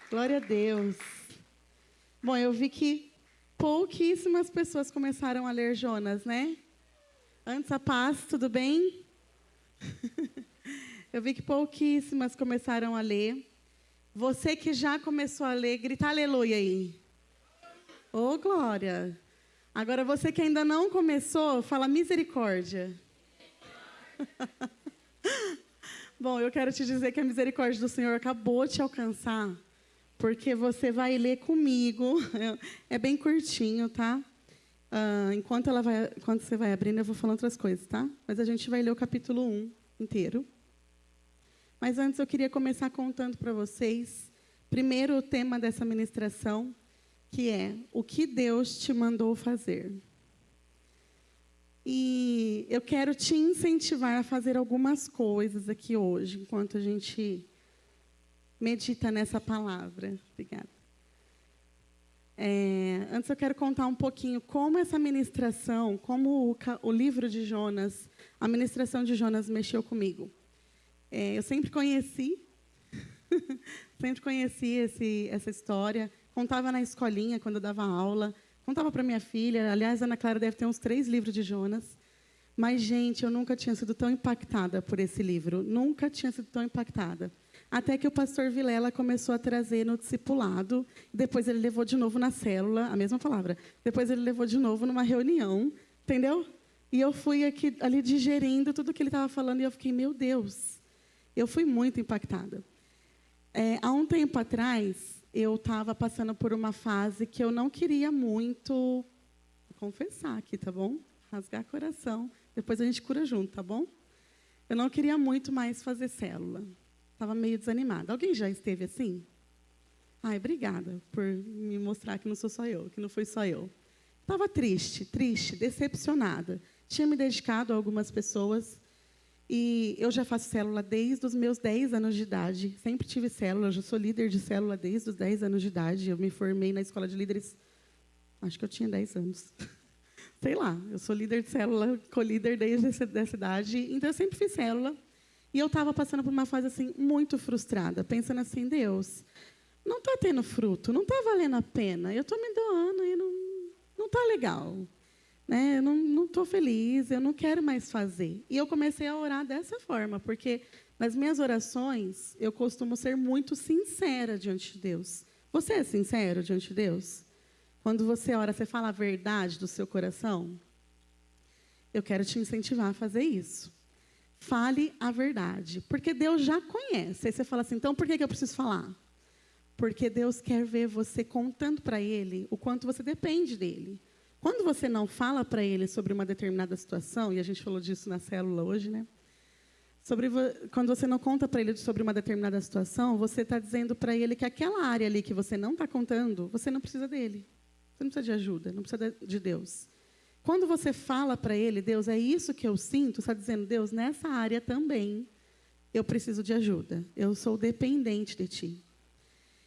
Glória a Deus. Bom, eu vi que pouquíssimas pessoas começaram a ler Jonas, né? Antes a paz, tudo bem? Eu vi que pouquíssimas começaram a ler. Você que já começou a ler, grita aleluia aí. Ô, glória. Agora você que ainda não começou, fala misericórdia. Bom, eu quero te dizer que a misericórdia do Senhor acabou de te alcançar, porque você vai ler comigo. É bem curtinho, tá? Enquanto você vai abrindo, eu vou falando outras coisas, tá? Mas a gente vai ler o capítulo 1 inteiro. Mas antes eu queria começar contando para vocês, primeiro o tema dessa ministração, que é o que Deus te mandou fazer. E eu quero te incentivar a fazer algumas coisas aqui hoje, enquanto a gente medita nessa palavra. Obrigada. Antes eu quero contar um pouquinho como essa ministração, como o livro de Jonas, a ministração de Jonas mexeu comigo. Eu sempre conheci essa história. Contava na escolinha, quando eu dava aula. Contava para minha filha. Aliás, a Ana Clara deve ter uns 3 livros de Jonas. Mas, gente, eu nunca tinha sido tão impactada por esse livro. Nunca tinha sido tão impactada. Até que o pastor Vilela começou a trazer no discipulado. Depois ele levou de novo na célula, a mesma palavra. Depois ele levou de novo numa reunião. Entendeu? E eu fui ali digerindo tudo que ele estava falando. E eu fiquei, meu Deus. Eu fui muito impactada. Há um tempo atrás, eu estava passando por uma fase que eu não queria muito... Vou confessar aqui, tá bom? Rasgar coração. Depois a gente cura junto, tá bom? Eu não queria muito mais fazer célula. Estava meio desanimada. Alguém já esteve assim? Ai, obrigada por me mostrar que não sou só eu, que não fui só eu. Estava triste, decepcionada. Tinha me dedicado a algumas pessoas... E eu já faço célula desde os meus 10 anos de idade. Sempre tive célula, eu já sou líder de célula desde os 10 anos de idade. Eu me formei na escola de líderes, acho que eu tinha 10 anos. Sei lá, eu sou líder de célula, co-líder desde essa idade. Então eu sempre fiz célula. E eu estava passando por uma fase assim, muito frustrada, pensando assim, Deus, não está tendo fruto, não está valendo a pena. Eu estou me doando e não está legal. Eu não estou feliz, eu não quero mais fazer. E eu comecei a orar dessa forma, porque nas minhas orações, eu costumo ser muito sincera diante de Deus. Você é sincero diante de Deus? Quando você ora, você fala a verdade do seu coração? Eu quero te incentivar a fazer isso. Fale a verdade, porque Deus já conhece. Aí você fala assim, então por que eu preciso falar? Porque Deus quer ver você contando para Ele o quanto você depende dEle. Quando você não fala para ele sobre uma determinada situação, e a gente falou disso na célula hoje, né? Quando você não conta para ele sobre uma determinada situação, você está dizendo para ele que aquela área ali que você não está contando, você não precisa dele. Você não precisa de ajuda, não precisa de Deus. Quando você fala para ele, Deus, é isso que eu sinto, você está dizendo, Deus, nessa área também eu preciso de ajuda. Eu sou dependente de ti.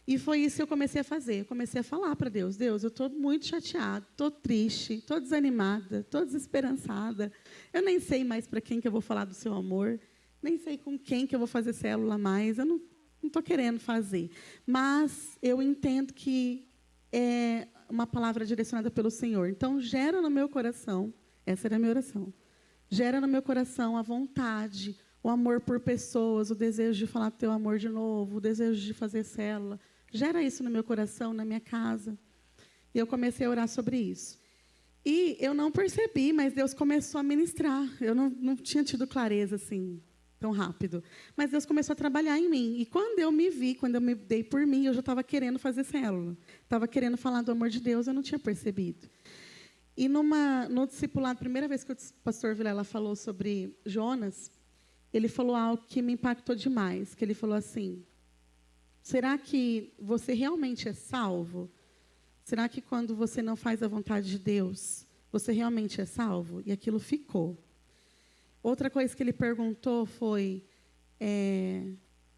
E foi isso que eu comecei a fazer. Eu comecei a falar para Deus. Deus, eu estou muito chateada, estou triste, estou desanimada, estou desesperançada. Eu nem sei mais para quem que eu vou falar do seu amor. Nem sei com quem que eu vou fazer célula mais. Eu não estou querendo fazer. Mas eu entendo que é uma palavra direcionada pelo Senhor. Então, gera no meu coração, essa era a minha oração, gera no meu coração a vontade, o amor por pessoas, o desejo de falar do teu amor de novo, o desejo de fazer célula. Gera isso no meu coração, na minha casa. E eu comecei a orar sobre isso. E eu não percebi, mas Deus começou a ministrar. Eu não tinha tido clareza assim, tão rápido. Mas Deus começou a trabalhar em mim. E quando eu me vi, quando eu me dei por mim, eu já estava querendo fazer célula. Estava querendo falar do amor de Deus, eu não tinha percebido. E no discipulado, a primeira vez que o pastor Vilela falou sobre Jonas, ele falou algo que me impactou demais. Que ele falou assim... Será que você realmente é salvo? Será que quando você não faz a vontade de Deus, você realmente é salvo? E aquilo ficou. Outra coisa que ele perguntou foi,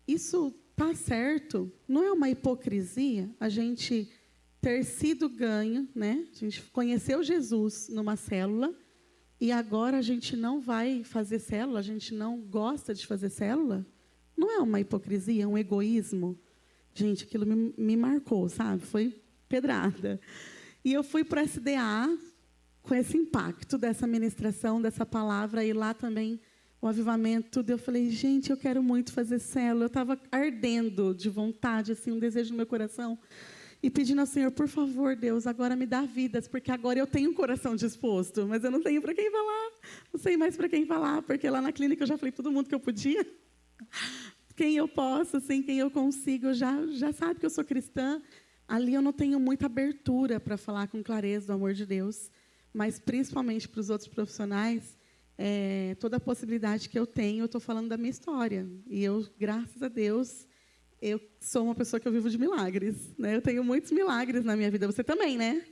isso está certo? Não é uma hipocrisia a gente ter sido ganho, né? A gente conheceu Jesus numa célula e agora a gente não vai fazer célula, a gente não gosta de fazer célula? Não é uma hipocrisia, é um egoísmo? Gente, aquilo me marcou, sabe? Foi pedrada. E eu fui para a SDA com esse impacto dessa ministração, dessa palavra, e lá também o avivamento, tudo. Eu falei, gente, eu quero muito fazer célula. Eu estava ardendo de vontade, assim, um desejo no meu coração. E pedindo ao Senhor, por favor, Deus, agora me dá vidas, porque agora eu tenho um coração disposto, mas eu não tenho para quem falar. Não sei mais para quem falar, porque lá na clínica eu já falei todo mundo que eu podia. Quem eu posso, assim, quem eu consigo, já sabe que eu sou cristã. Ali eu não tenho muita abertura para falar com clareza do amor de Deus, mas principalmente para os outros profissionais, toda a possibilidade que eu tenho, eu estou falando da minha história. E eu, graças a Deus, eu sou uma pessoa que eu vivo de milagres, né? Eu tenho muitos milagres na minha vida. Você também, né?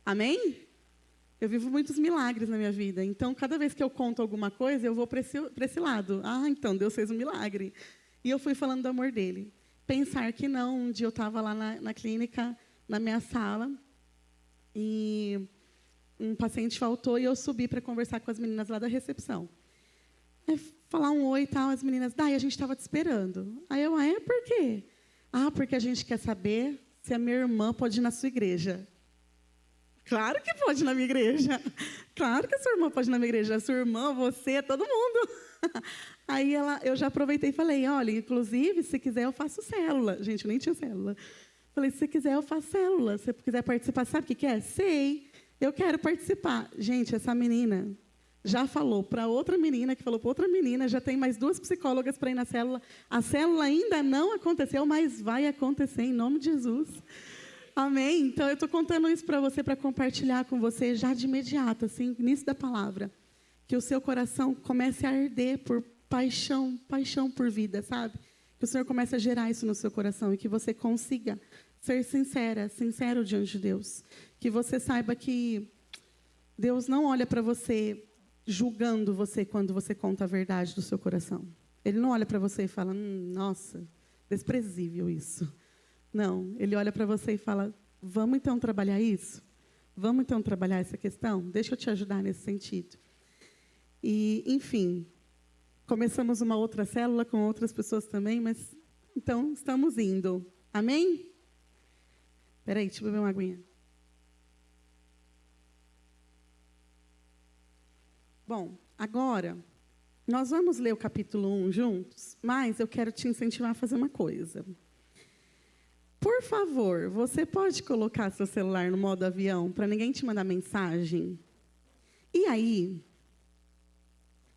Amém? Eu vivo muitos milagres na minha vida. Então, cada vez que eu conto alguma coisa, eu vou para esse lado. Ah, então, Deus fez um milagre. E eu fui falando do amor dele. Pensar que não. Um dia eu estava lá na clínica, na minha sala, e um paciente faltou, e eu subi para conversar com as meninas lá da recepção. Falar um oi e tal, as meninas, Dai, a gente estava te esperando. Aí eu, por quê? Porque a gente quer saber se a minha irmã pode ir na sua igreja. Claro que pode ir na minha igreja. Claro que a sua irmã pode ir na minha igreja. A sua irmã, você, todo mundo. Aí eu já aproveitei e falei, olha, inclusive, se quiser eu faço célula. Gente, eu nem tinha célula. Falei, se quiser eu faço célula. Se você quiser participar, sabe o que é? Sei, eu quero participar. Gente, essa menina já falou para outra menina, que falou para outra menina, já tem mais 2 psicólogas para ir na célula. A célula ainda não aconteceu, mas vai acontecer em nome de Jesus. Amém? Então, eu estou contando isso para você, para compartilhar com você já de imediato, assim, início da palavra. Que o seu coração comece a arder por paixão por vida, sabe? Que o Senhor comece a gerar isso no seu coração e que você consiga ser sincero diante de Deus. Que você saiba que Deus não olha para você julgando você quando você conta a verdade do seu coração. Ele não olha para você e fala, nossa, desprezível isso. Não, ele olha para você e fala, vamos então trabalhar isso? Vamos então trabalhar essa questão? Deixa eu te ajudar nesse sentido. E, enfim, começamos uma outra célula com outras pessoas também, mas então estamos indo. Amém? Espera aí, deixa eu beber uma aguinha. Bom, agora, nós vamos ler o capítulo 1 juntos, mas eu quero te incentivar a fazer uma coisa. Por favor, você pode colocar seu celular no modo avião para ninguém te mandar mensagem? E aí,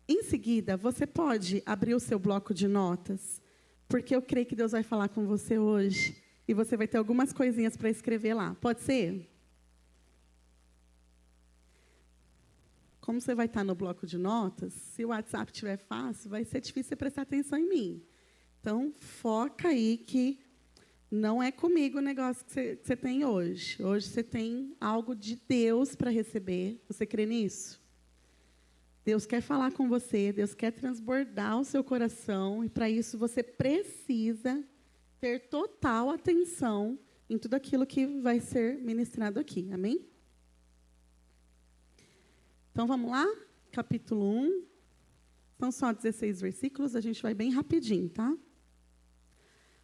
em seguida, você pode abrir o seu bloco de notas, porque eu creio que Deus vai falar com você hoje e você vai ter algumas coisinhas para escrever lá. Pode ser? Como você vai estar no bloco de notas, se o WhatsApp estiver fácil, vai ser difícil você prestar atenção em mim. Então, foca aí que não é comigo o negócio que você tem hoje. Hoje você tem algo de Deus para receber. Você crê nisso? Deus quer falar com você, Deus quer transbordar o seu coração, e para isso você precisa ter total atenção em tudo aquilo que vai ser ministrado aqui. Amém? Então, vamos lá? Capítulo 1. São só 16 versículos, a gente vai bem rapidinho, tá?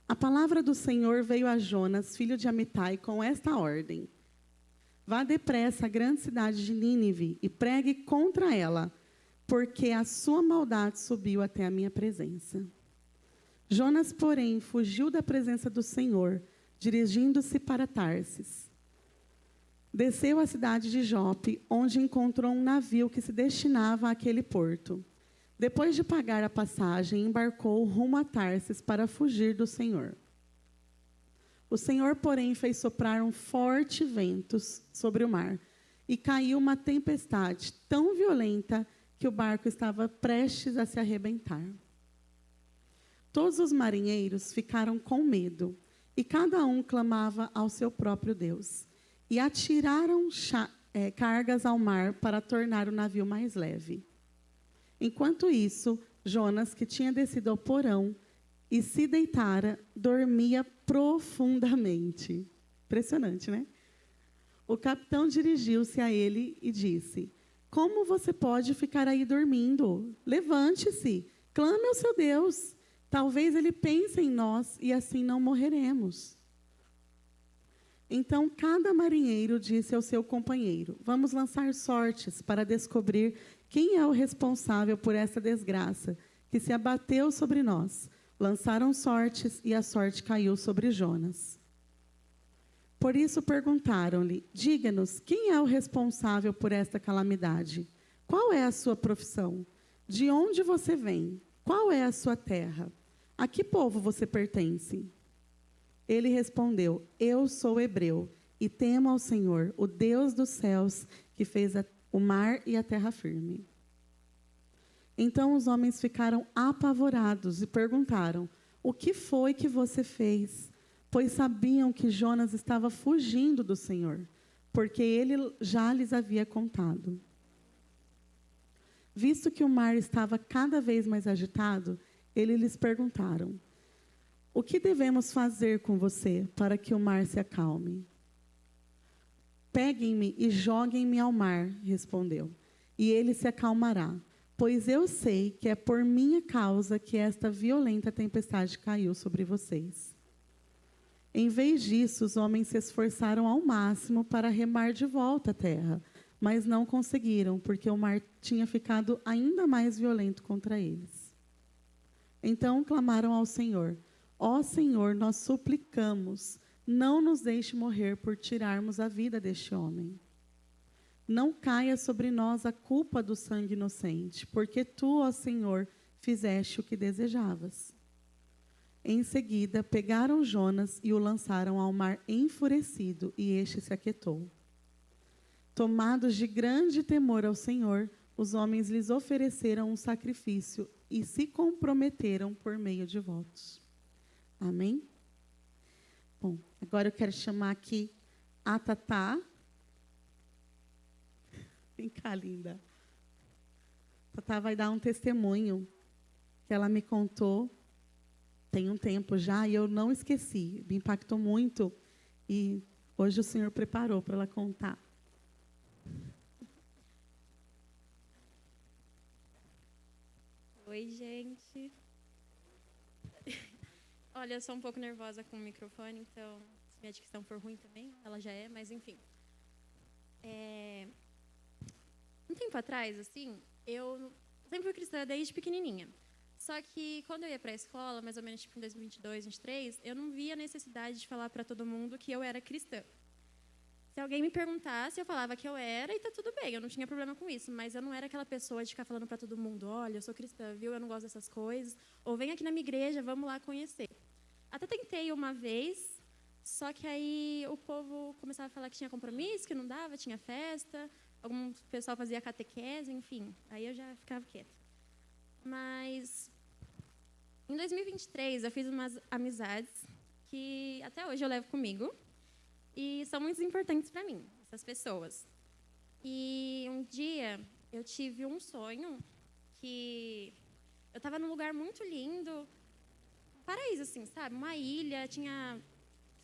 A palavra do Senhor veio a Jonas, filho de Amitai, com esta ordem. Vá depressa à grande cidade de Nínive e pregue contra ela, porque a sua maldade subiu até a minha presença. Jonas, porém, fugiu da presença do Senhor, dirigindo-se para Tarsis. Desceu à cidade de Jope, onde encontrou um navio que se destinava àquele porto. Depois de pagar a passagem, embarcou rumo a Tarsis para fugir do Senhor. O Senhor, porém, fez soprar um forte vento sobre o mar, e caiu uma tempestade tão violenta que o barco estava prestes a se arrebentar. Todos os marinheiros ficaram com medo, e cada um clamava ao seu próprio Deus. E atiraram cargas ao mar para tornar o navio mais leve. Enquanto isso, Jonas, que tinha descido ao porão e se deitara, dormia profundamente. Impressionante, né? O capitão dirigiu-se a ele e disse, como você pode ficar aí dormindo? Levante-se, clame ao seu Deus. Talvez ele pense em nós e assim não morreremos. Então, cada marinheiro disse ao seu companheiro: vamos lançar sortes para descobrir quem é o responsável por essa desgraça que se abateu sobre nós. Lançaram sortes e a sorte caiu sobre Jonas. Por isso perguntaram-lhe: diga-nos, quem é o responsável por esta calamidade? Qual é a sua profissão? De onde você vem? Qual é a sua terra? A que povo você pertence? Ele respondeu: eu sou hebreu e temo ao Senhor, o Deus dos céus, que fez o mar e a terra firme. Então os homens ficaram apavorados e perguntaram: o que foi que você fez? Pois sabiam que Jonas estava fugindo do Senhor, porque ele já lhes havia contado. Visto que o mar estava cada vez mais agitado, eles lhes perguntaram: o que devemos fazer com você para que o mar se acalme? Peguem-me e joguem-me ao mar, respondeu, e ele se acalmará, pois eu sei que é por minha causa que esta violenta tempestade caiu sobre vocês. Em vez disso, os homens se esforçaram ao máximo para remar de volta à terra, mas não conseguiram, porque o mar tinha ficado ainda mais violento contra eles. Então clamaram ao Senhor: ó Senhor, nós suplicamos, não nos deixe morrer por tirarmos a vida deste homem. Não caia sobre nós a culpa do sangue inocente, porque tu, ó Senhor, fizeste o que desejavas. Em seguida, pegaram Jonas e o lançaram ao mar enfurecido, e este se aquietou. Tomados de grande temor ao Senhor, os homens lhes ofereceram um sacrifício e se comprometeram por meio de votos. Amém? Bom, agora eu quero chamar aqui a Tatá. Vem cá, linda. Tatá vai dar um testemunho que ela me contou tem um tempo já e eu não esqueci. Me impactou muito e hoje o Senhor preparou para ela contar. Oi, gente. Olha, eu sou um pouco nervosa com o microfone, então, se minha dicção for ruim também, ela já é, mas enfim. Um tempo atrás, assim, eu sempre fui cristã desde pequenininha. Só que quando eu ia para a escola, mais ou menos tipo em 2022, 2023, eu não via necessidade de falar para todo mundo que eu era cristã. Se alguém me perguntasse, eu falava que eu era e tá tudo bem, eu não tinha problema com isso. Mas eu não era aquela pessoa de ficar falando para todo mundo: olha, eu sou cristã, viu? Eu não gosto dessas coisas. Ou vem aqui na minha igreja, vamos lá conhecer. Até tentei uma vez, só que aí o povo começava a falar que tinha compromisso, que não dava, tinha festa. Algum pessoal fazia catequese, enfim. Aí eu já ficava quieta. Mas em 2023 eu fiz umas amizades que até hoje eu levo comigo. E são muito importantes para mim, essas pessoas. E um dia eu tive um sonho que eu estava num lugar muito lindo, um paraíso, assim, sabe? Uma ilha, tinha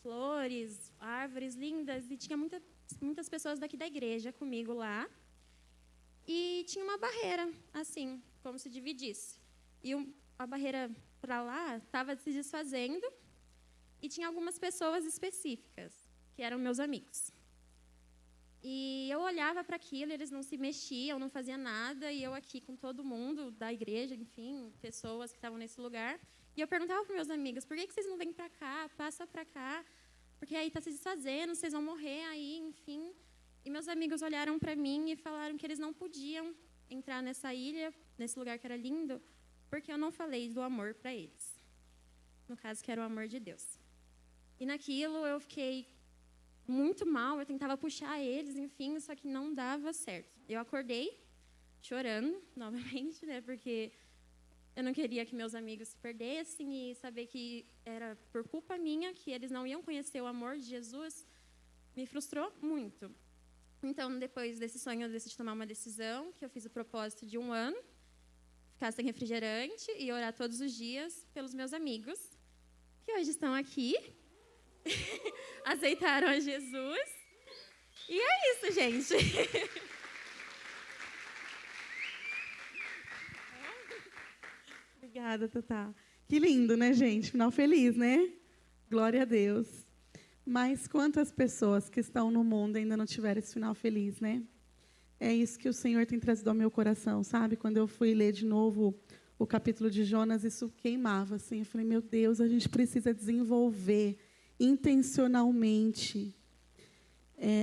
flores, árvores lindas e tinha muitas pessoas daqui da igreja comigo lá. E tinha uma barreira, assim, como se dividisse. E a barreira para lá estava se desfazendo e tinha algumas pessoas específicas que eram meus amigos. E eu olhava para aquilo, eles não se mexiam, não faziam nada, e eu aqui com todo mundo da igreja, enfim, pessoas que estavam nesse lugar. E eu perguntava para meus amigos: por que vocês não vêm para cá? Passa para cá, porque aí está se desfazendo, vocês vão morrer aí, enfim. E meus amigos olharam para mim e falaram que eles não podiam entrar nessa ilha, nesse lugar que era lindo, porque eu não falei do amor para eles. No caso, que era o amor de Deus. E naquilo eu fiquei muito mal, eu tentava puxar eles, enfim, só que não dava certo. Eu acordei chorando novamente, né, porque eu não queria que meus amigos se perdessem e saber que era por culpa minha que eles não iam conhecer o amor de Jesus me frustrou muito. Então, depois desse sonho, eu decidi tomar uma decisão, que eu fiz o propósito de 1 ano, ficar sem refrigerante e orar todos os dias pelos meus amigos, que hoje estão aqui. Aceitaram a Jesus. E é isso, gente. Obrigada, Tatá. Que lindo, né, gente? Final feliz, né? Glória a Deus. Mas quantas pessoas que estão no mundo ainda não tiveram esse final feliz, né? É isso que o Senhor tem trazido ao meu coração, sabe? Quando eu fui ler de novo o capítulo de Jonas, isso queimava, assim. Eu falei, meu Deus, a gente precisa desenvolver intencionalmente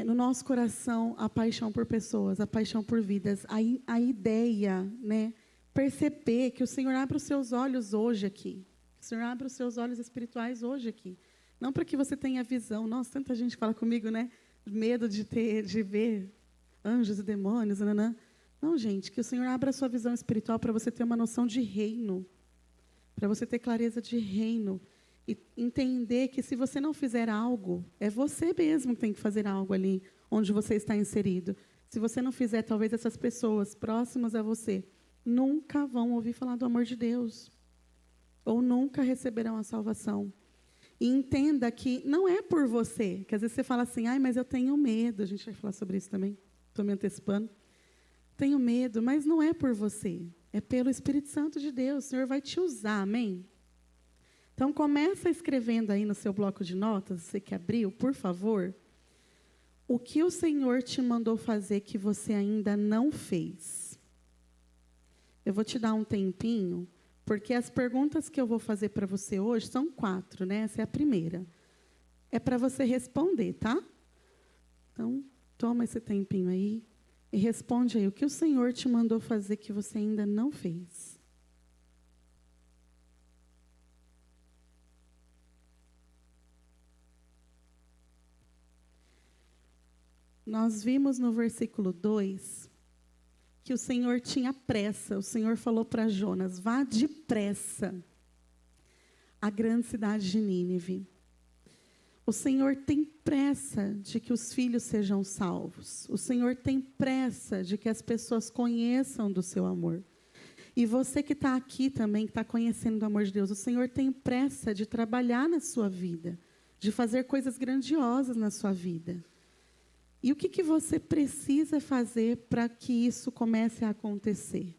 no nosso coração a paixão por pessoas, a paixão por vidas, a ideia, né? Perceber que o Senhor abre os seus olhos hoje aqui. Que o Senhor abre os seus olhos espirituais hoje aqui. Não para que você tenha visão. Nossa, tanta gente fala comigo, né? Medo de ver anjos e demônios, nanã. Não, gente, que o Senhor abra a sua visão espiritual para você ter uma noção de reino, para você ter clareza de reino e entender que se você não fizer algo, é você mesmo que tem que fazer algo ali onde você está inserido. Se você não fizer, talvez essas pessoas próximas a você nunca vão ouvir falar do amor de Deus ou nunca receberão a salvação. E entenda que não é por você, que às vezes você fala assim, ai, mas eu tenho medo. A gente vai falar sobre isso também. Estou me antecipando. Tenho medo, mas não é por você. É pelo Espírito Santo de Deus. O Senhor vai te usar, amém? Então, começa escrevendo aí no seu bloco de notas, você que abriu, por favor, o que o Senhor te mandou fazer que você ainda não fez. Eu vou te dar um tempinho, porque as perguntas que eu vou fazer para você hoje são 4, né? Essa é a primeira. É para você responder, tá? Então, toma esse tempinho aí e responde aí o que o Senhor te mandou fazer que você ainda não fez. Nós vimos no versículo 2 que o Senhor tinha pressa. O Senhor falou para Jonas, vá depressa à grande cidade de Nínive. O Senhor tem pressa de que os filhos sejam salvos. O Senhor tem pressa de que as pessoas conheçam do seu amor. E você que está aqui também, que está conhecendo o amor de Deus, o Senhor tem pressa de trabalhar na sua vida, de fazer coisas grandiosas na sua vida. E o que você precisa fazer para que isso comece a acontecer?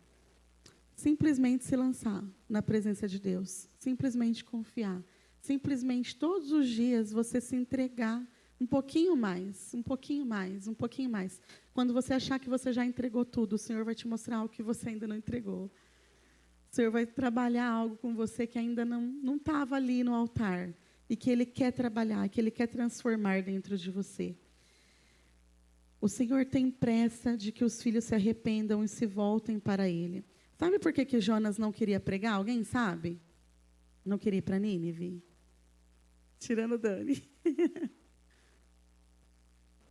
Simplesmente se lançar na presença de Deus. Simplesmente confiar. Simplesmente todos os dias você se entregar um pouquinho mais, um pouquinho mais, um pouquinho mais. Quando você achar que você já entregou tudo, o Senhor vai te mostrar algo que você ainda não entregou. O Senhor vai trabalhar algo com você que ainda não estava ali no altar. E que Ele quer trabalhar, que Ele quer transformar dentro de você. O Senhor tem pressa de que os filhos se arrependam e se voltem para Ele. Sabe por que Jonas não queria pregar? Alguém sabe? Não queria ir para Nínive? Tirando o Dani.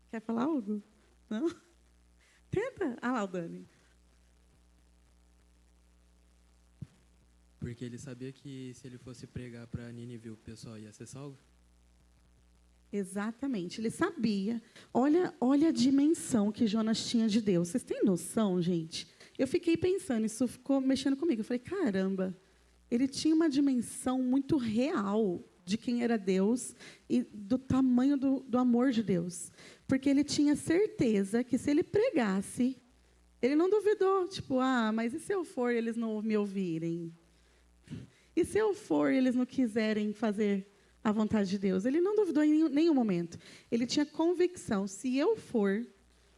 Quer falar algo? Não? Tenta. Ah lá o Dani. Porque ele sabia que se ele fosse pregar para Nínive, o pessoal ia ser salvo? Exatamente, ele sabia. Olha a dimensão que Jonas tinha de Deus. Vocês têm noção, gente? Eu fiquei pensando, isso ficou mexendo comigo. Eu falei, caramba, ele tinha uma dimensão muito real de quem era Deus e do tamanho do amor de Deus. Porque ele tinha certeza que se ele pregasse, ele não duvidou. Tipo, mas e se eu for e eles não me ouvirem? E se eu for e eles não quiserem fazer a vontade de Deus? Ele não duvidou em nenhum momento. Ele tinha convicção, se eu for,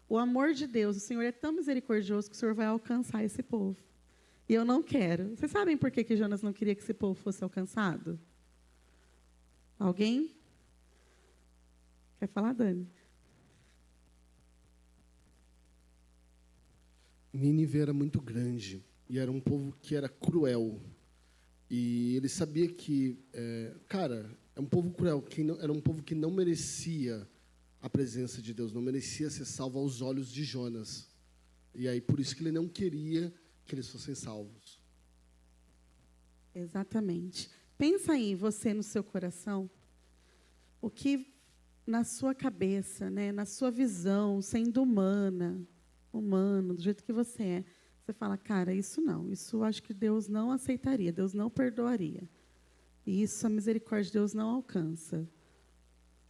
o amor de Deus, o Senhor é tão misericordioso que o Senhor vai alcançar esse povo. E eu não quero. Vocês sabem por que Jonas não queria que esse povo fosse alcançado? Alguém? Quer falar, Dani? Nínive era muito grande e era um povo que era cruel. E ele sabia que, é um povo cruel, era um povo que não merecia a presença de Deus, não merecia ser salvo aos olhos de Jonas. E aí, por isso que ele não queria que eles fossem salvos. Exatamente. Pensa aí, você no seu coração, o que na sua cabeça, né, na sua visão, sendo humano, do jeito que você é, você fala, cara, isso não, isso acho que Deus não aceitaria, Deus não perdoaria. E isso a misericórdia de Deus não alcança.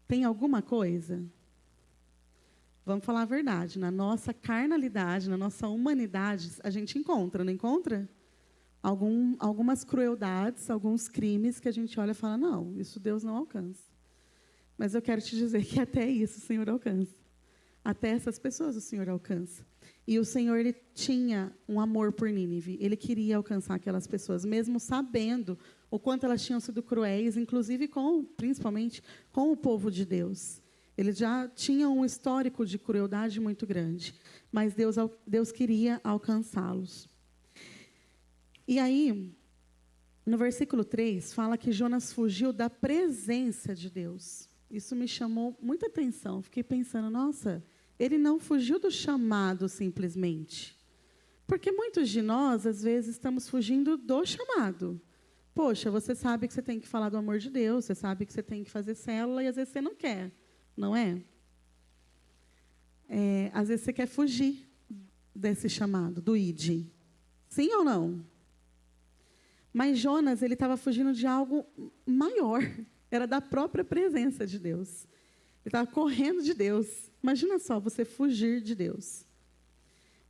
Tem alguma coisa? Vamos falar a verdade, na nossa carnalidade, na nossa humanidade, a gente encontra, não encontra? algumas crueldades, alguns crimes que a gente olha e fala, não, isso Deus não alcança. Mas eu quero te dizer que até isso o Senhor alcança. Até essas pessoas o Senhor alcança. E o Senhor, ele tinha um amor por Nínive. Ele queria alcançar aquelas pessoas, mesmo sabendo o quanto elas tinham sido cruéis, inclusive principalmente com o povo de Deus. Ele já tinha um histórico de crueldade muito grande. Mas Deus queria alcançá-los. E aí, no versículo 3, fala que Jonas fugiu da presença de Deus. Isso me chamou muita atenção. Fiquei pensando, nossa, ele não fugiu do chamado simplesmente. Porque muitos de nós, às vezes, estamos fugindo do chamado. Poxa, você sabe que você tem que falar do amor de Deus, você sabe que você tem que fazer célula e às vezes você não quer, não é? Às vezes você quer fugir desse chamado, do ID. Sim ou não? Mas Jonas, ele estava fugindo de algo maior. Era da própria presença de Deus. Ele estava correndo de Deus. Imagina só, você fugir de Deus.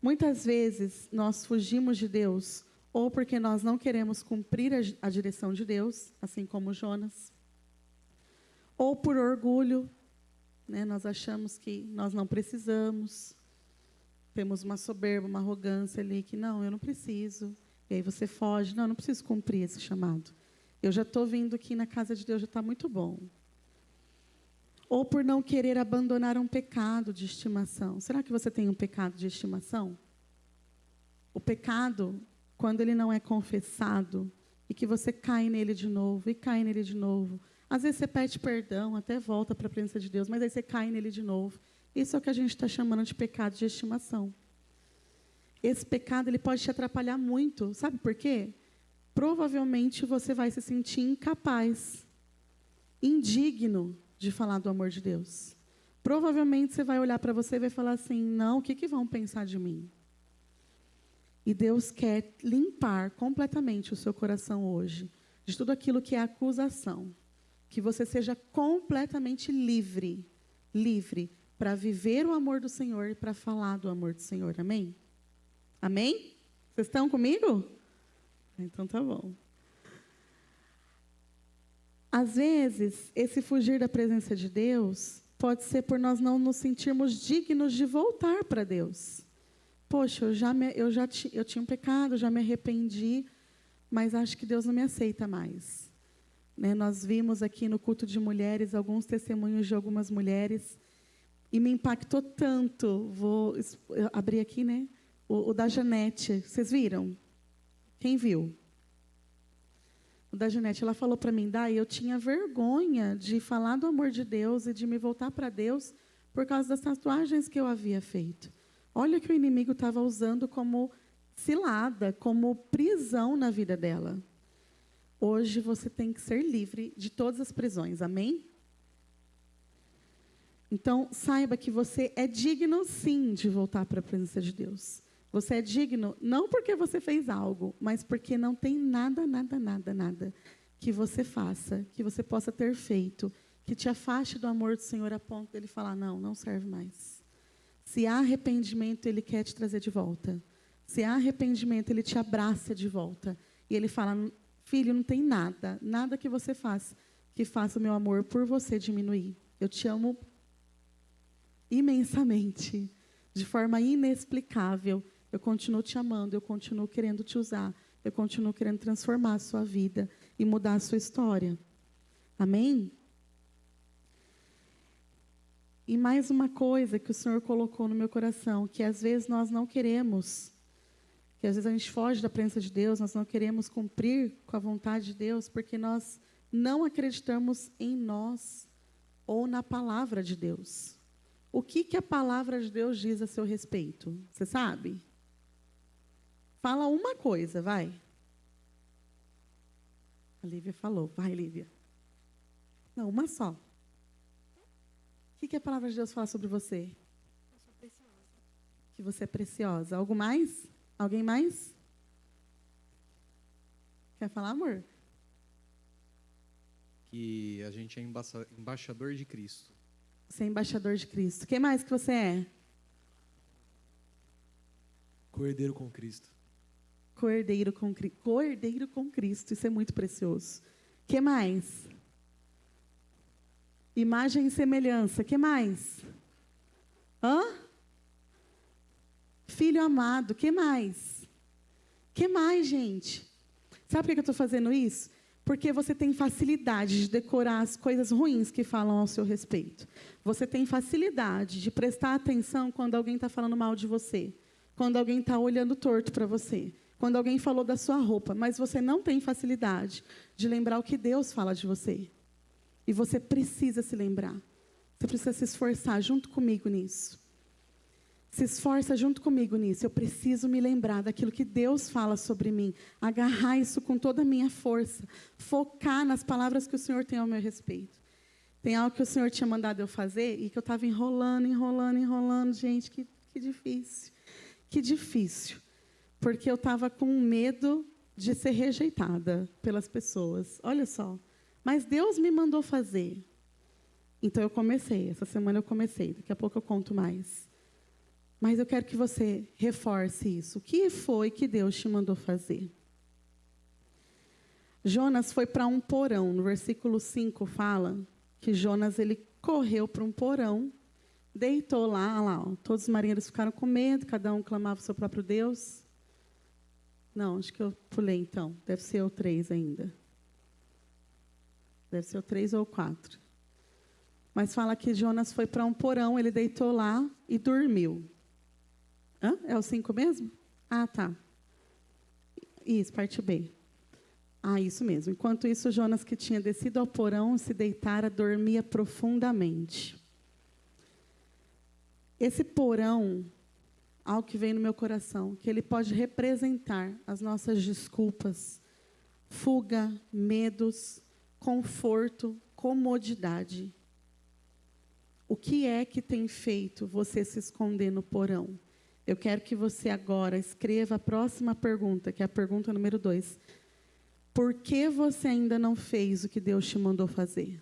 Muitas vezes, nós fugimos de Deus, ou porque nós não queremos cumprir a direção de Deus, assim como Jonas, ou por orgulho, né? Nós achamos que nós não precisamos, temos uma soberba, uma arrogância ali, que não, eu não preciso. E aí você foge, não preciso cumprir esse chamado. Eu já estou vindo aqui na casa de Deus, já está muito bom. Ou por não querer abandonar um pecado de estimação. Será que você tem um pecado de estimação? O pecado, quando ele não é confessado, e que você cai nele de novo, e cai nele de novo. Às vezes você pede perdão, até volta para a presença de Deus, mas aí você cai nele de novo. Isso é o que a gente está chamando de pecado de estimação. Esse pecado, ele pode te atrapalhar muito. Sabe por quê? Provavelmente você vai se sentir incapaz, indigno de falar do amor de Deus. Provavelmente você vai olhar para você e vai falar assim, não, o que vão pensar de mim? E Deus quer limpar completamente o seu coração hoje, de tudo aquilo que é acusação. Que você seja completamente livre para viver o amor do Senhor e para falar do amor do Senhor. Amém? Amém? Vocês estão comigo? Então tá bom. Às vezes, esse fugir da presença de Deus pode ser por nós não nos sentirmos dignos de voltar para Deus. Poxa, eu tinha um pecado, já me arrependi, mas acho que Deus não me aceita mais. Né? Nós vimos aqui no culto de mulheres alguns testemunhos de algumas mulheres e me impactou tanto. Vou abrir aqui, né? O da Janete, vocês viram? Quem viu? O da Janete, ela falou para mim, eu tinha vergonha de falar do amor de Deus e de me voltar para Deus por causa das tatuagens que eu havia feito. Olha o que o inimigo estava usando como cilada, como prisão na vida dela. Hoje você tem que ser livre de todas as prisões, amém? Então, saiba que você é digno, sim, de voltar para a presença de Deus. Você é digno, não porque você fez algo, mas porque não tem nada que você faça, que você possa ter feito, que te afaste do amor do Senhor a ponto dele falar, não serve mais. Se há arrependimento, ele quer te trazer de volta. Se há arrependimento, ele te abraça de volta. E ele fala, filho, não tem nada que você faça, que faça o meu amor por você diminuir. Eu te amo imensamente, de forma inexplicável. Eu continuo te amando, eu continuo querendo te usar, eu continuo querendo transformar a sua vida e mudar a sua história. Amém? E mais uma coisa que o Senhor colocou no meu coração, que às vezes nós não queremos, que às vezes a gente foge da presença de Deus, nós não queremos cumprir com a vontade de Deus, porque nós não acreditamos em nós ou na palavra de Deus. O que a palavra de Deus diz a seu respeito? Você sabe? Fala uma coisa, vai. A Lívia falou. Vai, Lívia. Não, uma só. O que a palavra de Deus fala sobre você? Eu sou preciosa. Que você é preciosa. Algo mais? Alguém mais? Quer falar, amor? Que a gente é embaixador de Cristo. Você é embaixador de Cristo. O que mais que você é? Cordeiro com Cristo. Cordeiro com Cristo, isso é muito precioso. Que mais? Imagem e semelhança, que mais? Filho amado, que mais? Que mais, gente? Sabe por que eu estou fazendo isso? Porque você tem facilidade de decorar as coisas ruins que falam ao seu respeito. Você tem facilidade de prestar atenção quando alguém está falando mal de você. Quando alguém está olhando torto para você. Quando alguém falou da sua roupa. Mas você não tem facilidade de lembrar o que Deus fala de você. E você precisa se lembrar. Você precisa se esforçar junto comigo nisso. Se esforça junto comigo nisso. Eu preciso me lembrar daquilo que Deus fala sobre mim. Agarrar isso com toda a minha força. Focar nas palavras que o Senhor tem ao meu respeito. Tem algo que o Senhor tinha mandado eu fazer e que eu estava enrolando. Gente, que difícil. Que difícil. Porque eu estava com medo de ser rejeitada pelas pessoas. Olha só. Mas Deus me mandou fazer. Então eu comecei. Essa semana eu comecei. Daqui a pouco eu conto mais. Mas eu quero que você reforce isso. O que foi que Deus te mandou fazer? Jonas foi para um porão. No versículo 5 fala que Jonas ele correu para um porão, deitou lá, todos os marinheiros ficaram com medo, cada um clamava o seu próprio Deus. Não, acho que eu pulei então. Deve ser o 3 ainda. Deve ser o 3 ou o 4. Mas fala que Jonas foi para um porão, ele deitou lá e dormiu. É o 5 mesmo? Ah, tá. Isso, parte B. Ah, isso mesmo. Enquanto isso, Jonas, que tinha descido ao porão, se deitara, dormia profundamente. Esse porão, algo que veio no meu coração, que ele pode representar as nossas desculpas, fuga, medos, conforto, comodidade. O que é que tem feito você se esconder no porão? Eu quero que você agora escreva a próxima pergunta, que é a pergunta número 2. Por que você ainda não fez o que Deus te mandou fazer?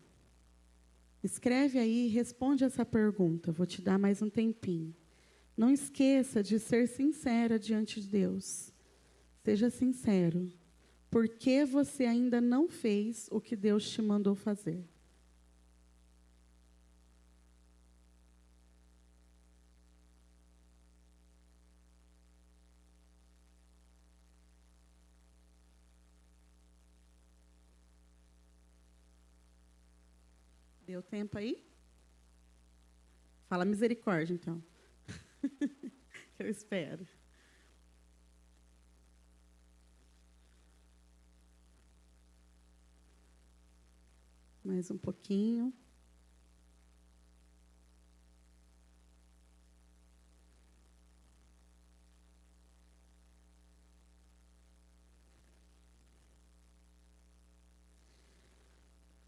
Escreve aí e responde essa pergunta. Vou te dar mais um tempinho. Não esqueça de ser sincera diante de Deus. Seja sincero. Por que você ainda não fez o que Deus te mandou fazer? Deu tempo aí? Fala misericórdia, então. Eu espero. Mais um pouquinho.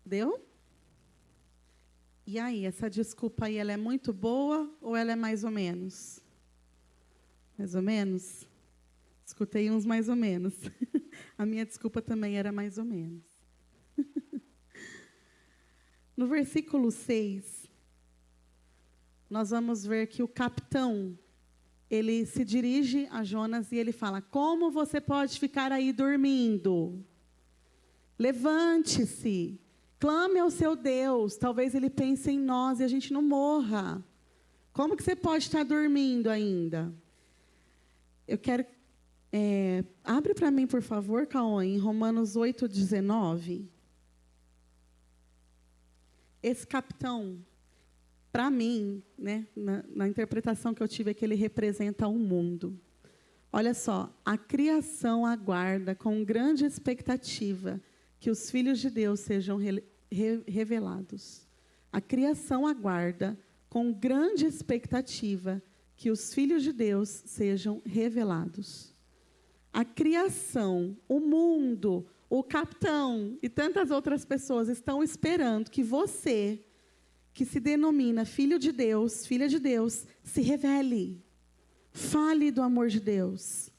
Deu? E aí, essa desculpa aí, ela é muito boa ou ela é mais ou menos? Mais ou menos? Escutei uns mais ou menos. A minha desculpa também era mais ou menos. No versículo 6, nós vamos ver que o capitão, ele se dirige a Jonas e ele fala: como você pode ficar aí dormindo? Levante-se. Clame ao seu Deus. Talvez ele pense em nós e a gente não morra. Como que você pode estar dormindo ainda? Eu quero... abre para mim, por favor, Cauã, em Romanos 8:19. Esse capitão, para mim, né, na interpretação que eu tive, é que ele representa o mundo. Olha só, a criação aguarda com grande expectativa que os filhos de Deus sejam revelados. A criação aguarda com grande expectativa que os filhos de Deus sejam revelados. A criação, o mundo, o capitão e tantas outras pessoas estão esperando que você, que se denomina filho de Deus, filha de Deus, se revele. Fale do amor de Deus.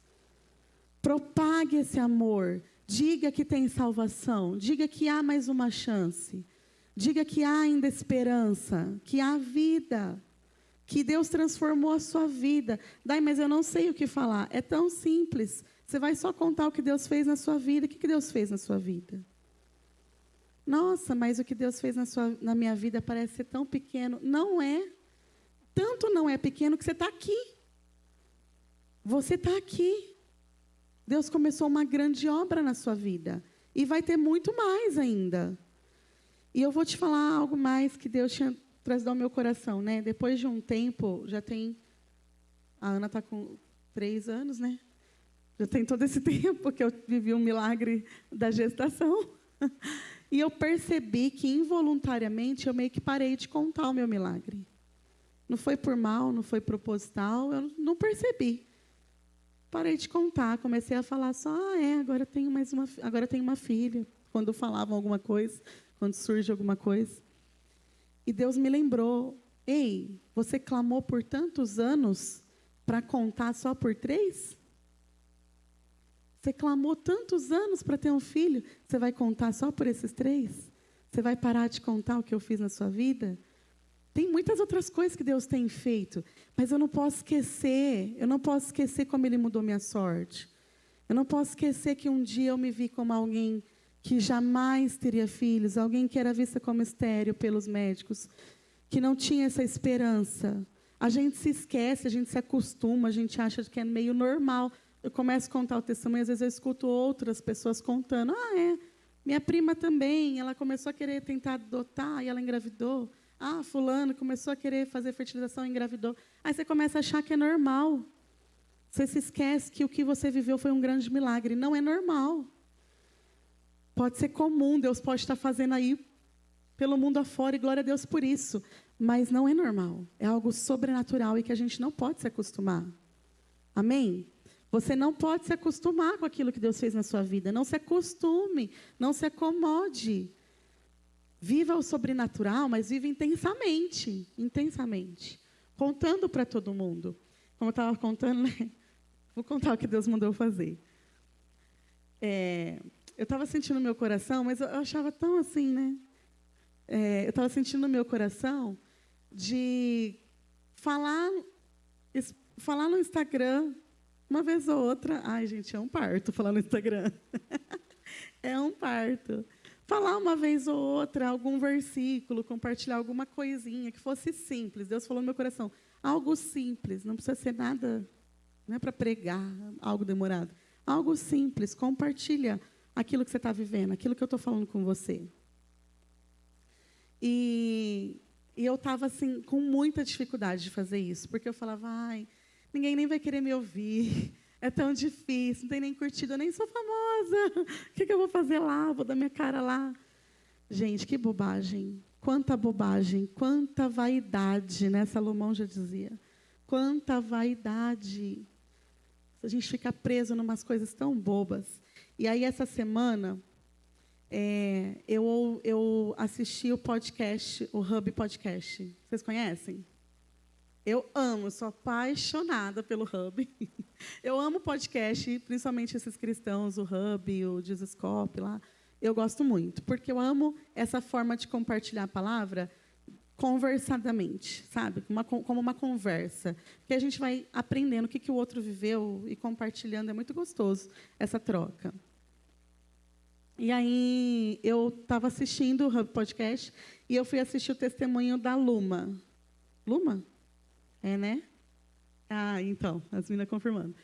Propague esse amor. Diga que tem salvação. Diga que há mais uma chance. Diga que há ainda esperança. Que há vida. Que Deus transformou a sua vida. Mas eu não sei o que falar. É tão simples. Você vai só contar o que Deus fez na sua vida. O que Deus fez na sua vida? Nossa, mas o que Deus fez na minha vida parece ser tão pequeno. Não é. Tanto não é pequeno que você está aqui. Você está aqui. Deus começou uma grande obra na sua vida. E vai ter muito mais ainda. E eu vou te falar algo mais que Deus tinha trazido ao meu coração, né? Depois de um tempo, já tem... A Ana está com 3 anos, né? Já tem todo esse tempo que eu vivi um milagre da gestação. E eu percebi que, involuntariamente, eu meio que parei de contar o meu milagre. Não foi por mal, não foi proposital, eu não percebi. Parei de contar, comecei a falar só, agora tenho uma filha. Quando falavam alguma coisa, quando surge alguma coisa. E Deus me lembrou, ei, você clamou por tantos anos para contar só por 3? Você clamou tantos anos para ter um filho, você vai contar só por esses 3? Você vai parar de contar o que eu fiz na sua vida? Tem muitas outras coisas que Deus tem feito, mas eu não posso esquecer como Ele mudou minha sorte. Eu não posso esquecer que um dia eu me vi como alguém que jamais teria filhos, alguém que era vista como estéril pelos médicos, que não tinha essa esperança. A gente se esquece, a gente se acostuma, a gente acha que é meio normal. Eu começo a contar o testemunho, às vezes eu escuto outras pessoas contando. Minha prima também, ela começou a querer tentar adotar e ela engravidou. Fulano começou a querer fazer fertilização e engravidou. Aí você começa a achar que é normal. Você se esquece que o que você viveu foi um grande milagre. Não é normal. Pode ser comum, Deus pode estar fazendo aí pelo mundo afora, e glória a Deus por isso. Mas não é normal. É algo sobrenatural e que a gente não pode se acostumar. Amém? Você não pode se acostumar com aquilo que Deus fez na sua vida. Não se acostume, não se acomode. Viva o sobrenatural, mas viva intensamente. Intensamente. Contando para todo mundo. Como eu estava contando, né? Vou contar o que Deus mandou fazer. Eu estava sentindo no meu coração, mas eu achava tão assim, né? Eu estava sentindo no meu coração de falar no Instagram uma vez ou outra. Ai, gente, é um parto falar no Instagram. É um parto. Falar uma vez ou outra algum versículo, compartilhar alguma coisinha que fosse simples. Deus falou no meu coração, algo simples, não precisa ser nada, não é para pregar, algo demorado. Algo simples, compartilha aquilo que você está vivendo, aquilo que eu estou falando com você. E eu estava assim, com muita dificuldade de fazer isso, porque eu falava, ninguém nem vai querer me ouvir. É tão difícil, não tem nem curtido, eu nem sou famosa. O que eu vou fazer lá? Vou dar minha cara lá. Gente, que bobagem. Quanta bobagem, quanta vaidade, né? Salomão já dizia. Quanta vaidade. A gente fica preso em umas coisas tão bobas. E aí, essa semana, eu assisti o podcast, o Hub Podcast. Vocês conhecem? Eu amo, sou apaixonada pelo Hub. Eu amo podcast, principalmente esses cristãos, o Hub, o Jesuscope lá. Eu gosto muito, porque eu amo essa forma de compartilhar a palavra conversadamente, sabe? Como uma conversa. Porque a gente vai aprendendo o que o outro viveu e compartilhando. É muito gostoso essa troca. E aí, eu estava assistindo o Hub Podcast e eu fui assistir o testemunho da Luma. Luma? É, né? Então, as meninas confirmando.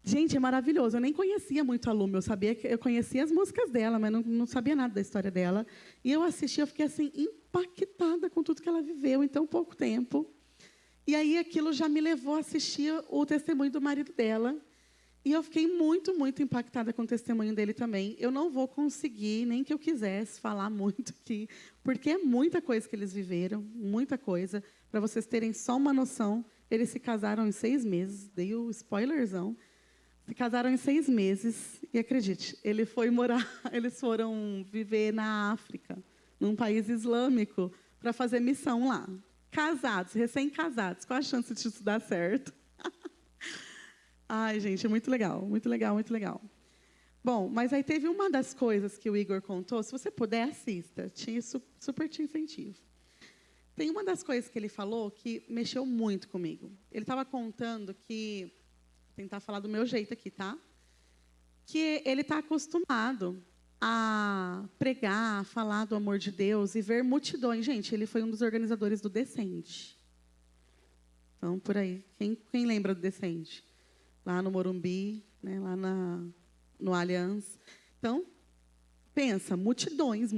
Gente, é maravilhoso. Eu nem conhecia muito a Luma. Eu conhecia as músicas dela, mas não sabia nada da história dela. E eu assisti, eu fiquei assim, impactada com tudo que ela viveu em tão pouco tempo. E aí aquilo já me levou a assistir o testemunho do marido dela. E eu fiquei muito, muito impactada com o testemunho dele também. Eu não vou conseguir, nem que eu quisesse, falar muito aqui, porque é muita coisa que eles viveram, muita coisa. Para vocês terem só uma noção, eles se casaram em 6 meses, dei o spoilerzão. Se casaram em 6 meses, e acredite, eles foram viver na África, num país islâmico, para fazer missão lá. Casados, recém-casados, qual a chance disso dar certo? Ai, gente, é muito legal, muito legal, muito legal. Bom, mas aí teve uma das coisas que o Igor contou, se você puder, assista, super te incentivo. Tem uma das coisas que ele falou que mexeu muito comigo. Ele estava contando que... Vou tentar falar do meu jeito aqui, tá? que ele está acostumado a pregar, a falar do amor de Deus e ver multidões. Gente, ele foi um dos organizadores do Descende. Então, por aí. Quem lembra do Descende? Lá no Morumbi, né, lá no Allianz. Então, pensa, multidões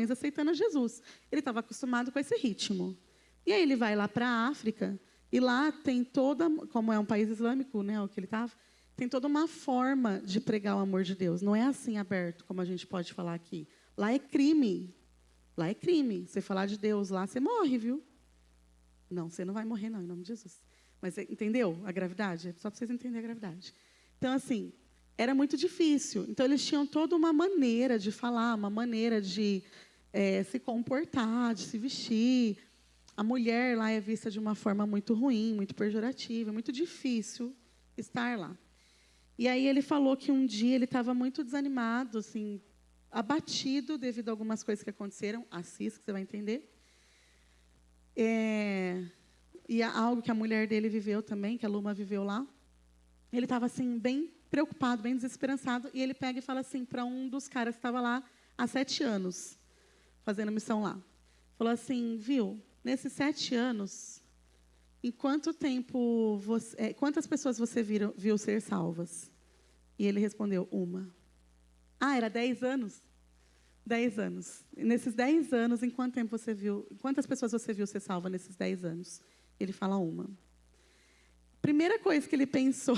aceitando a Jesus. Ele estava acostumado com esse ritmo. E aí ele vai lá para a África, e lá tem toda, como é um país islâmico, né, o que ele estava, tem toda uma forma de pregar o amor de Deus. Não é assim aberto, como a gente pode falar aqui. Lá é crime. Lá é crime. Você falar de Deus lá, você morre, viu? Não, você não vai morrer, não, em nome de Jesus. Mas entendeu a gravidade? É só para vocês entenderem a gravidade. Então, assim, era muito difícil. Então, eles tinham toda uma maneira de falar, uma maneira de se comportar, de se vestir. A mulher lá é vista de uma forma muito ruim, muito pejorativa, muito difícil estar lá. E aí ele falou que um dia ele estava muito desanimado, assim, abatido devido a algumas coisas que aconteceram. Assista, que você vai entender. E algo que a mulher dele viveu também, que a Luma viveu lá. Ele estava assim, bem preocupado, bem desesperançado, e ele pega e fala assim para um dos caras que estava lá há 7 anos, fazendo missão lá. Falou assim, viu, nesses 7 anos, em quanto tempo quantas pessoas você viu ser salvas? E ele respondeu, 1. Ah, era 10 anos? 10 anos. E nesses 10 anos, em quanto tempo você viu? Quantas pessoas você viu ser salva nesses 10 anos? Ele fala 1. Primeira coisa que ele pensou,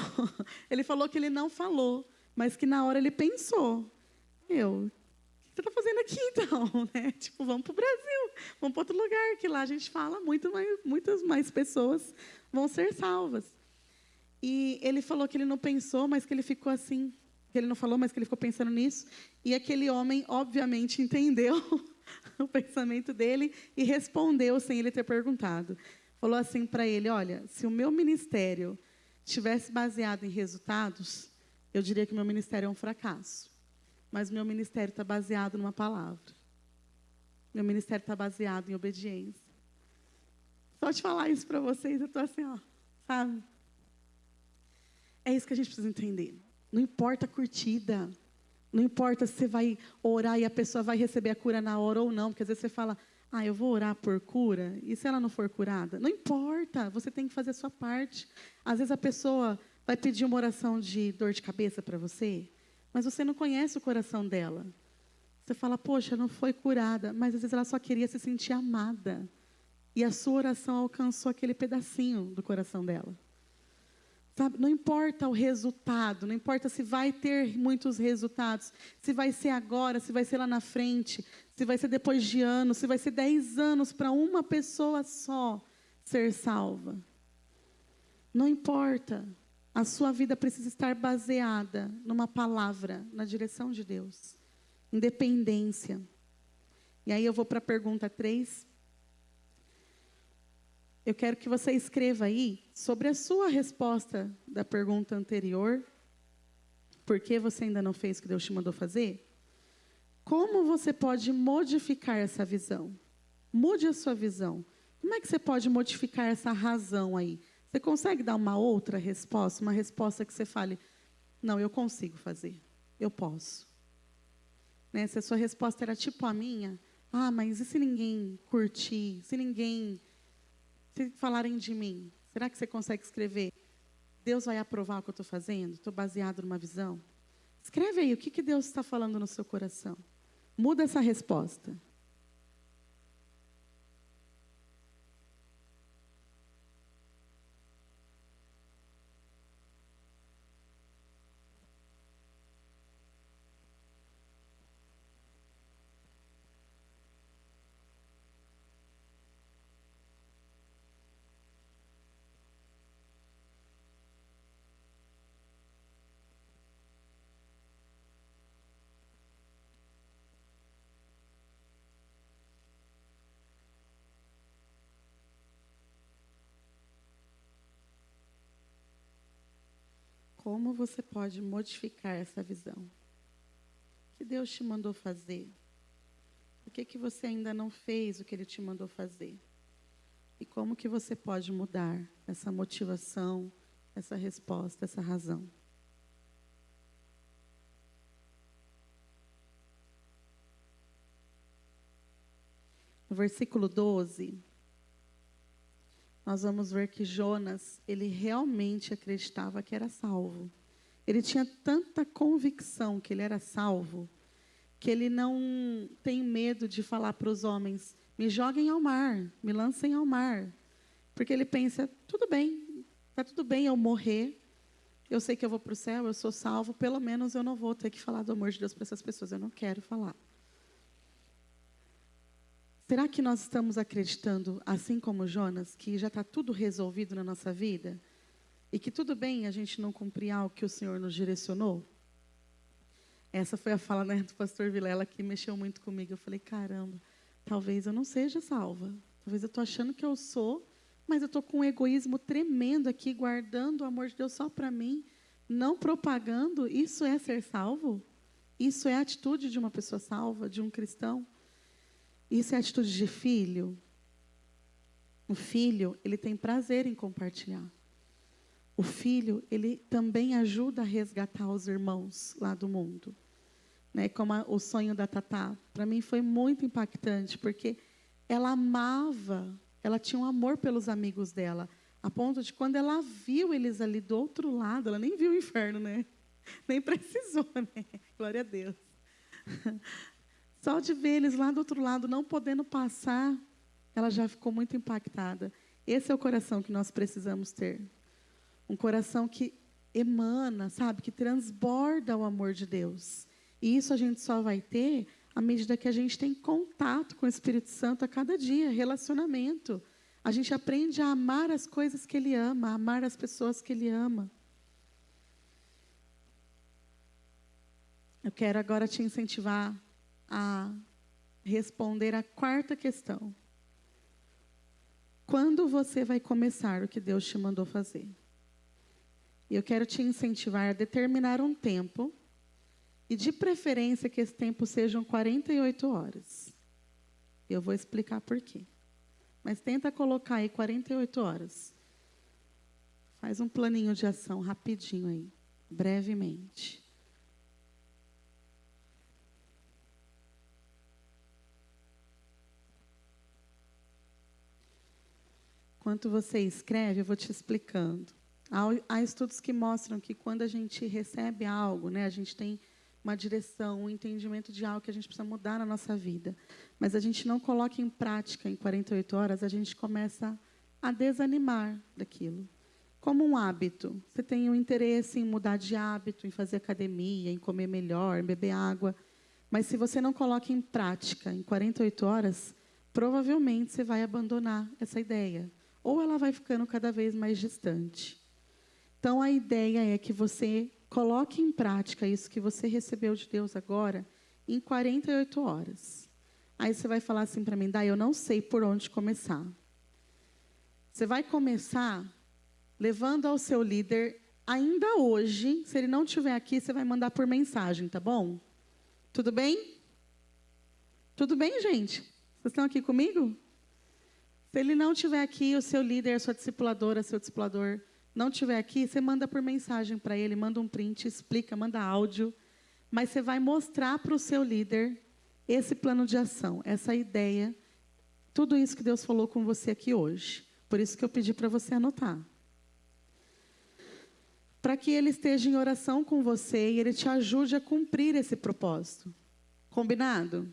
ele falou que ele não falou, mas que na hora ele pensou. O que você está fazendo aqui, então? Né? Tipo, vamos para o Brasil, vamos para outro lugar, que lá a gente fala, muitas mais pessoas vão ser salvas. E ele falou que ele não pensou, mas que ele ficou assim, que ele não falou, mas que ele ficou pensando nisso. E aquele homem, obviamente, entendeu o pensamento dele e respondeu sem ele ter perguntado. Falou assim para ele, olha, se o meu ministério estivesse baseado em resultados, eu diria que o meu ministério é um fracasso. Mas o meu ministério está baseado numa palavra. Meu ministério está baseado em obediência. Só de falar isso para vocês, eu estou assim, ó, sabe? É isso que a gente precisa entender. Não importa a curtida. Não importa se você vai orar e a pessoa vai receber a cura na hora ou não. Porque às vezes você fala, eu vou orar por cura, e se ela não for curada? Não importa, você tem que fazer a sua parte. Às vezes a pessoa vai pedir uma oração de dor de cabeça para você, mas você não conhece o coração dela. Você fala, poxa, não foi curada, mas às vezes ela só queria se sentir amada. E a sua oração alcançou aquele pedacinho do coração dela. Sabe? Não importa o resultado, não importa se vai ter muitos resultados, se vai ser agora, se vai ser lá na frente, se vai ser depois de anos, se vai ser 10 anos para uma pessoa só ser salva. Não importa. A sua vida precisa estar baseada numa palavra, na direção de Deus. Independência. E aí eu vou para a pergunta 3. Eu quero que você escreva aí sobre a sua resposta da pergunta anterior. Por que você ainda não fez o que Deus te mandou fazer? Como você pode modificar essa visão? Mude a sua visão. Como é que você pode modificar essa razão aí? Você consegue dar uma outra resposta? Uma resposta que você fale, não, eu consigo fazer. Eu posso. Né? Se a sua resposta era tipo a minha, mas e se ninguém curtir? Se falarem de mim, será que você consegue escrever? Deus vai aprovar o que eu estou fazendo? Estou baseado numa visão? Escreve aí, o que Deus está falando no seu coração? Muda essa resposta. Como você pode modificar essa visão? O que Deus te mandou fazer? Por que você ainda não fez o que Ele te mandou fazer? E como que você pode mudar essa motivação, essa resposta, essa razão? no versículo 12, nós vamos ver que Jonas, ele realmente acreditava que era salvo. Ele tinha tanta convicção que ele era salvo, que ele não tem medo de falar para os homens, me joguem ao mar, me lancem ao mar. Porque ele pensa, tudo bem, está tudo bem eu morrer, eu sei que eu vou para o céu, eu sou salvo, pelo menos eu não vou ter que falar do amor de Deus para essas pessoas, eu não quero falar. Será que nós estamos acreditando, assim como Jonas, que já está tudo resolvido na nossa vida? E que tudo bem a gente não cumprir algo que o Senhor nos direcionou? Essa foi a fala, né, do pastor Vilela que mexeu muito comigo. Eu falei, caramba, talvez eu não seja salva. Talvez eu estou achando que eu sou, mas eu estou com um egoísmo tremendo aqui, guardando o amor de Deus só para mim, não propagando. Isso é ser salvo? Isso é a atitude de uma pessoa salva, de um cristão? Isso é a atitude de filho? O filho, ele tem prazer em compartilhar. O filho, ele também ajuda a resgatar os irmãos lá do mundo. Né? Como o sonho da Tatá. Para mim foi muito impactante, porque ela amava, ela tinha um amor pelos amigos dela, a ponto de quando ela viu eles ali do outro lado, ela nem viu o inferno, né? Nem precisou, né? Glória a Deus. Só de ver eles lá do outro lado, não podendo passar, ela já ficou muito impactada. Esse é o coração que nós precisamos ter. Um coração que emana, sabe? Que transborda o amor de Deus. E isso a gente só vai ter à medida que a gente tem contato com o Espírito Santo a cada dia, relacionamento. A gente aprende a amar as coisas que Ele ama, a amar as pessoas que Ele ama. Eu quero agora te incentivar a responder a quarta questão. Quando você vai começar o que Deus te mandou fazer? E eu quero te incentivar a determinar um tempo, e de preferência que esse tempo sejam 48 horas. Eu vou explicar por quê. Mas tenta colocar aí 48 horas. Faz um planinho de ação rapidinho aí, brevemente. Enquanto você escreve, eu vou te explicando. Há estudos que mostram que quando a gente recebe algo, né, a gente tem uma direção, um entendimento de algo que a gente precisa mudar na nossa vida, mas a gente não coloca em prática em 48 horas, a gente começa a desanimar daquilo. Como um hábito. Você tem um interesse em mudar de hábito, em fazer academia, em comer melhor, em beber água, mas se você não coloca em prática em 48 horas, provavelmente você vai abandonar essa ideia. Ou ela vai ficando cada vez mais distante. Então, a ideia é que você coloque em prática isso que você recebeu de Deus agora em 48 horas. Aí você vai falar assim para mim, Dai, eu não sei por onde começar. Você vai começar levando ao seu líder, ainda hoje, se ele não estiver aqui, você vai mandar por mensagem, tá bom? Tudo bem? Tudo bem, gente? Vocês estão aqui comigo? Se ele não estiver aqui, o seu líder, a sua discipuladora, seu discipulador, não estiver aqui, você manda por mensagem para ele, manda um print, explica, manda áudio. Mas você vai mostrar para o seu líder esse plano de ação, essa ideia, tudo isso que Deus falou com você aqui hoje. Por isso que eu pedi para você anotar. Para que ele esteja em oração com você e ele te ajude a cumprir esse propósito. Combinado?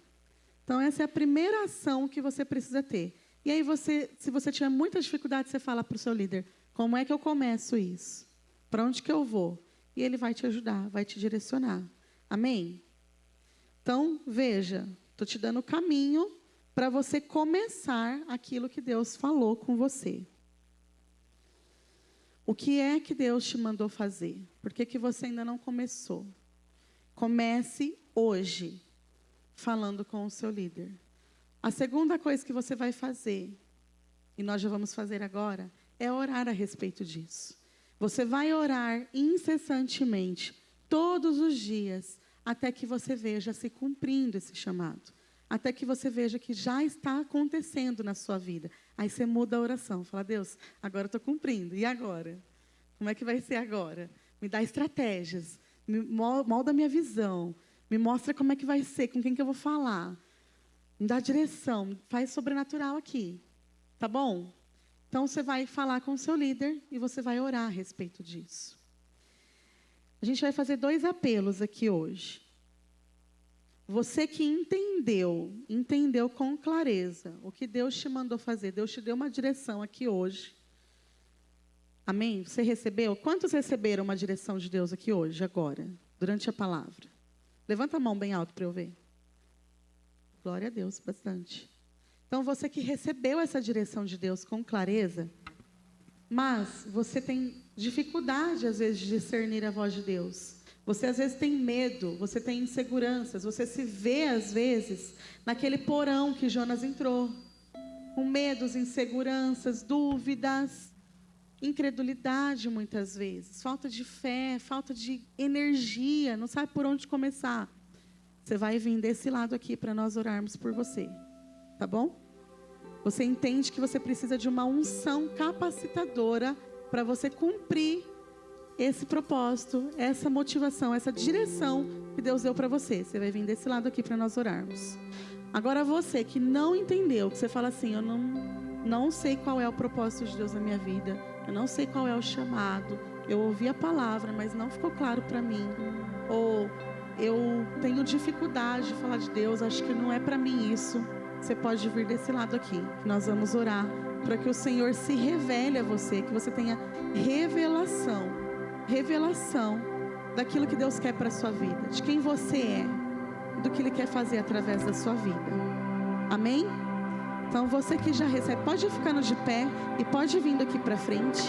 Então, essa é a primeira ação que você precisa ter. E aí, se você tiver muita dificuldade, você fala para o seu líder, como é que eu começo isso? Para onde que eu vou? E ele vai te ajudar, vai te direcionar. Amém? Então, veja, estou te dando o caminho para você começar aquilo que Deus falou com você. O que é que Deus te mandou fazer? Por que você ainda não começou? Comece hoje, falando com o seu líder. A segunda coisa que você vai fazer, e nós já vamos fazer agora, é orar a respeito disso. Você vai orar incessantemente, todos os dias, até que você veja se cumprindo esse chamado. Até que você veja que já está acontecendo na sua vida. Aí você muda a oração, fala, Deus, agora eu estou cumprindo, e agora? Como é que vai ser agora? Me dá estratégias, molda a minha visão, me mostra como é que vai ser, com quem que eu vou falar. Dá direção, faz sobrenatural aqui. Tá bom? Então, você vai falar com o seu líder e você vai orar a respeito disso. A gente vai fazer 2 apelos aqui hoje. Você que entendeu com clareza o que Deus te mandou fazer, Deus te deu uma direção aqui hoje. Amém? Você recebeu? Quantos receberam uma direção de Deus aqui hoje, agora, durante a palavra? Levanta a mão bem alto para eu ver. Glória a Deus, bastante. Então, você que recebeu essa direção de Deus com clareza, mas você tem dificuldade, às vezes, de discernir a voz de Deus. Você, às vezes, tem medo, você tem inseguranças, você se vê, às vezes, naquele porão que Jonas entrou, com medos, inseguranças, dúvidas, incredulidade, muitas vezes, falta de fé, falta de energia, não sabe por onde começar. Você vai vir desse lado aqui para nós orarmos por você, tá bom? Você entende que você precisa de uma unção capacitadora para você cumprir esse propósito, essa motivação, essa direção que Deus deu para você. Você vai vir desse lado aqui para nós orarmos. Agora você que não entendeu, que você fala assim, eu não sei qual é o propósito de Deus na minha vida, eu não sei qual é o chamado, eu ouvi a palavra, mas não ficou claro para mim, ou eu tenho dificuldade de falar de Deus, acho que não é para mim isso. Você pode vir desse lado aqui, que nós vamos orar para que o Senhor se revele a você, que você tenha revelação daquilo que Deus quer para a sua vida, de quem você é, do que Ele quer fazer através da sua vida. Amém? Então, você que já recebe, pode ficar de pé e pode vir aqui para frente.